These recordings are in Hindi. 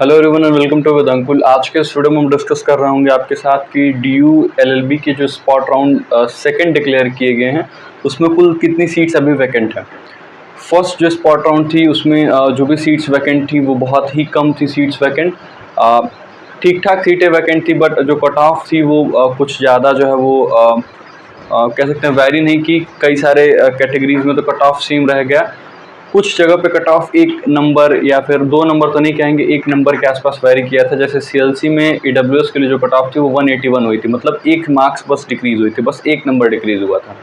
Hello everyone and welcome to Vedankul. आज के इस वीडियो में हम डिस्कस कर रहे होंगे आपके साथ कि DU LLB के जो स्पॉट राउंड सेकंड डिक्लेयर किए गए हैं उसमें कुल कितनी सीट्स अभी वैकेंट है। फर्स्ट जो स्पॉट राउंड थी उसमें जो भी सीट्स वैकेंट थी वो बहुत ही कम थी सीट्स वैकेंट। ठीक ठाक सीटें वैकेंट थी बट जो कट ऑफ थी वो कुछ ज़्यादा जो है वो कह सकते हैं वैरी नहीं की। कई सारे कैटेगरीज में तो कट ऑफ सेम रह गया। कुछ जगह पे कट ऑफ एक नंबर या फिर 2 नंबर तो नहीं कहेंगे, एक नंबर के आसपास वेरी किया था। जैसे CLC में EWS के लिए जो कट ऑफ थी वो 181 हुई थी, मतलब 1 मार्क्स बस डिक्रीज हुई थी, बस 1 नंबर डिक्रीज हुआ था।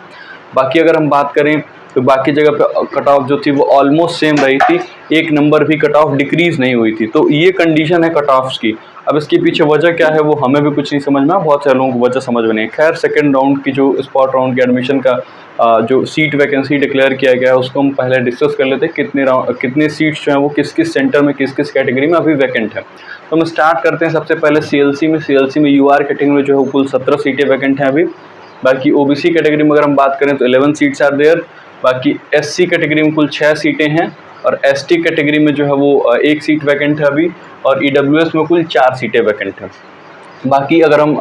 बाकी अगर हम बात करें तो बाकी जगह पे कट ऑफ जो थी वो ऑलमोस्ट सेम रही थी, 1 नंबर भी कट ऑफ डिक्रीज नहीं हुई थी। तो ये कंडीशन है कट ऑफ्स की। अब इसके पीछे वजह क्या है वो हमें भी कुछ नहीं समझ में, बहुत सारे लोगों को वजह समझ में नहीं है। खैर, सेकेंड राउंड की जो स्पॉट राउंड के एडमिशन का जो सीट वैकेंसी डिक्लेयर किया गया है उसको हम पहले डिस्कस कर लेते हैं। कितने सीट्स जो हैं वो किस किस सेंटर में किस किस कैटेगरी में अभी वैकेंट है। तो हम स्टार्ट करते हैं सबसे पहले CLC में UR कैटेगरी में जो है कुल 17 सीटें वैकेंट हैं अभी। बाकी OBC कैटेगरी में अगर हम बात करें तो 11 सीट्स आर देयर। बाकी SC कैटेगरी में कुल 6 सीटें हैं और ST कैटेगरी में जो है वो 1 सीट वैकेंट है अभी, और EWS में कुल 4 सीटें वैकेंट हैं। बाकी अगर हम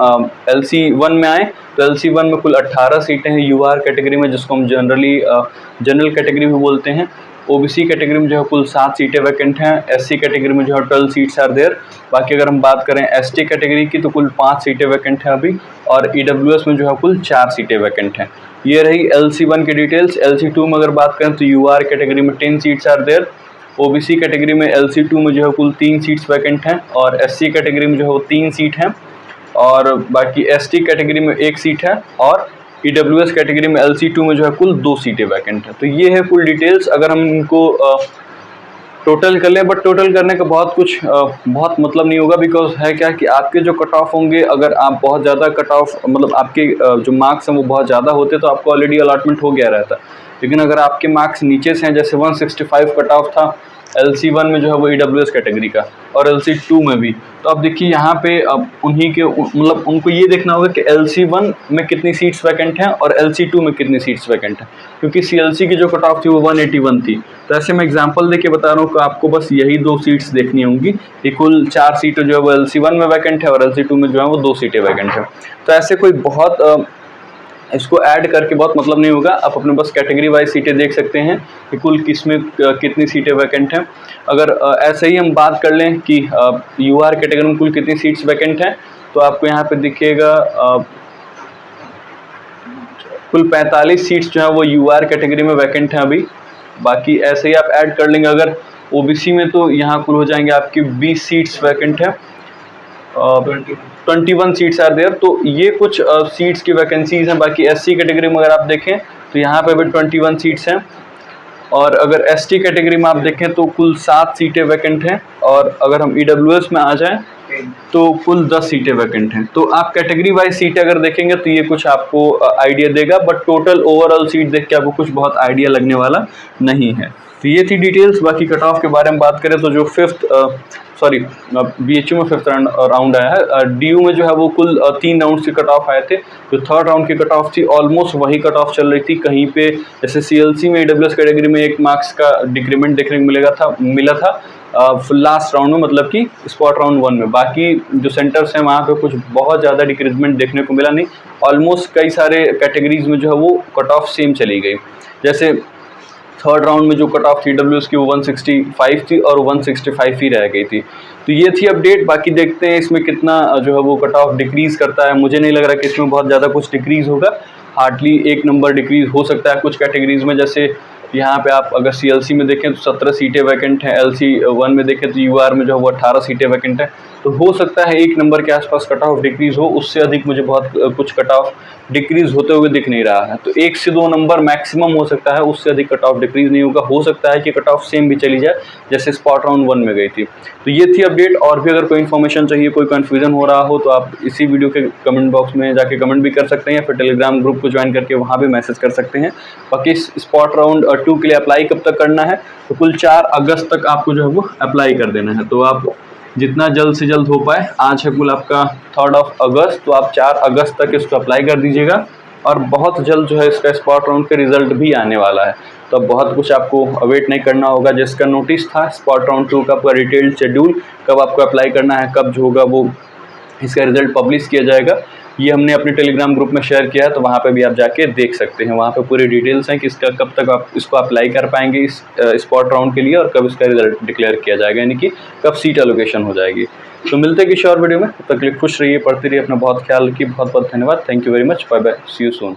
LC1 में आए तो LC1 में कुल 18 सीटें हैं UR कैटेगरी में, जिसको हम जनरल कैटेगरी भी बोलते हैं। OBC कैटेगरी में जो है कुल 7 सीटें वैकेंट हैं। SC कैटेगरी में जो है 12 सीट्स आर देयर। बाकी अगर हम बात करें ST कैटेगरी की तो कुल 5 सीटें वैकेंट हैं अभी, और EWS में जो है कुल 4 सीटें वैकेंट हैं। ये रही LC1 की डिटेल्स। LC2 में अगर बात करें तो UR कैटेगरी में 10 seats are there. OBC category में LC2 में जो है कुल 3 सीट्स वैकेंट हैं, और SC कैटेगरी में जो है वो 3 सीट हैं, और बाकी ST कैटेगरी में 1 सीट है, और EWS कैटेगरी में LC2 में जो है कुल 2 सीटें वैकेंट है। तो ये है कुल डिटेल्स। अगर हम इनको टोटल कर लें, बट टोटल करने का बहुत मतलब नहीं होगा, बिकॉज है क्या कि आपके जो कट ऑफ होंगे, अगर आप बहुत ज़्यादा कट ऑफ मतलब आपके जो मार्क्स हैं वो बहुत ज़्यादा होते तो आपको ऑलरेडी अलॉटमेंट हो गया रहता। लेकिन अगर आपके मार्क्स नीचे से हैं, जैसे 165 कट ऑफ था LC1 में जो है वो EWS कैटेगरी का, और LC2 में भी, तो अब देखिए यहाँ पे अब उन्हीं के मतलब उनको ये देखना होगा कि LC1 में कितनी सीट्स वैकेंट हैं और LC2 में कितनी सीट्स वैकेंट हैं, क्योंकि CLC की जो कट ऑफ थी वो 181 थी। तो ऐसे मैं एग्जांपल देके बता रहा हूँ कि आपको बस यही 2 सीट्स देखनी होंगी। कुल 4 सीटें जो है वो LC1 में वैकेंट है, और LC2 में जो है वो 2 सीटें वैकेंट है। तो ऐसे कोई बहुत इसको ऐड करके बहुत मतलब नहीं होगा। आप अपने बस कैटेगरी वाइज सीटें देख सकते हैं कि कुल किसमें कितनी सीटें वैकेंट हैं। अगर ऐसे ही हम बात कर लें कि UR कैटेगरी में कुल कितनी सीट्स वैकेंट हैं, तो आपको यहाँ पे दिखेगा कुल 45 सीट्स जो है वो UR कैटेगरी में वैकेंट हैं अभी। बाकी ऐसे ही आप ऐड कर लेंगे। अगर OBC में तो यहाँ कुल हो जाएंगे आपकी 20 सीट्स वैकेंट है, 21 सीट्स आर देयर। तो ये कुछ सीट्स की वैकेंसीज हैं। बाकी SC कैटेगरी में अगर आप देखें तो यहाँ पे भी 21 सीट्स हैं, और अगर ST कैटेगरी में आप देखें तो कुल 7 सीटें वैकेंट हैं, और अगर हम EWS में आ जाएं तो कुल 10 सीटें वैकेंट हैं। तो आप कैटेगरी वाइज सीटें अगर देखेंगे तो ये कुछ आपको आइडिया देगा, बट टोटल ओवरऑल सीट देख के आपको कुछ बहुत आइडिया लगने वाला नहीं है। तो ये थी डिटेल्स। बाकी कट ऑफ के बारे में बात करें तो जो BHU में 5th राउंड आया है, DU में जो है वो कुल 3 राउंड के कट ऑफ आए थे। जो 3rd राउंड की कट ऑफ थी ऑलमोस्ट वही कट ऑफ चल रही थी। कहीं पे जैसे CLC में EWS कैटेगरी में 1 मार्क्स का डिक्रीमेंट देखने को मिला था लास्ट राउंड में, मतलब कि स्पॉट राउंड 1 में। बाकी जो सेंटर्स हैं वहाँ पे कुछ बहुत ज़्यादा डिक्रीजमेंट देखने को मिला नहीं। ऑलमोस्ट कई सारे कैटेगरीज में जो है वो कट ऑफ सेम चली गई। जैसे 3rd राउंड में जो कट ऑफ थी EWS की वो 165 थी, और 165 ही रह गई थी। तो ये थी अपडेट। बाकी देखते हैं इसमें कितना जो है वो कट ऑफ डिक्रीज़ करता है। मुझे नहीं लग रहा कि इसमें बहुत ज़्यादा कुछ डिक्रीज़ होगा, हार्डली 1 नंबर डिक्रीज़ हो सकता है कुछ कैटेगरीज़ में। जैसे यहाँ पे आप अगर CLC में देखें तो 17 सीटें वैकेंट हैं, LC1 में देखें तो UR में जो है वो 18 सीटें वैकेंट हैं। तो हो सकता है 1 नंबर के आसपास कट ऑफ डिक्रीज़ हो, उससे अधिक मुझे बहुत कुछ कट ऑफ डिक्रीज़ होते हुए दिख नहीं रहा है। तो 1 से 2 नंबर मैक्सिमम हो सकता है, उससे अधिक कट ऑफ डिक्रीज़ नहीं होगा। हो सकता है कि कट ऑफ सेम भी चली जाए जैसे स्पॉट राउंड 1 में गई थी। तो ये थी अपडेट। और भी अगर कोई इन्फॉर्मेशन चाहिए, कोई कन्फ्यूजन हो रहा हो, तो आप इसी वीडियो के कमेंट बॉक्स में जाके कमेंट भी कर सकते हैं, या फिर टेलीग्राम ग्रुप को ज्वाइन करके वहाँ भी मैसेज कर सकते हैं। बाकी स्पॉट राउंड 2 के लिए अप्लाई कब तक करना है, तो कुल 4 अगस्त तक आपको जो है वो अप्लाई कर देना है। तो आप जितना जल्द से जल्द हो पाए, आज है कुल आपका 3rd अगस्त, तो आप 4 अगस्त तक इसको अप्लाई कर दीजिएगा, और बहुत जल्द जो है इसका स्पॉट राउंड का रिजल्ट भी आने वाला है। तो अब बहुत कुछ आपको अवेट नहीं करना होगा। जिसका नोटिस था स्पॉट राउंड 2 का पूरा डिटेल्ड शेड्यूल, कब आपको अप्लाई करना है, कब जो होगा वो इसका रिजल्ट पब्लिश किया जाएगा, ये हमने अपने टेलीग्राम ग्रुप में शेयर किया है, तो वहाँ पे भी आप जाके देख सकते हैं। वहाँ पे पूरी डिटेल्स हैं कि इसका कब तक आप इसको अप्लाई कर पाएंगे इस स्पॉट राउंड के लिए, और कब इसका रिजल्ट डिक्लेयर किया जाएगा, यानी कि कब सीट एलोकेशन हो जाएगी। तो मिलते हैं किसी और वीडियो में, तब तक के लिए खुश रहिए, पढ़ते रहिए, अपना बहुत ख्याल रखिए। बहुत बहुत धन्यवाद। Thank you very much. Bye bye, see you soon.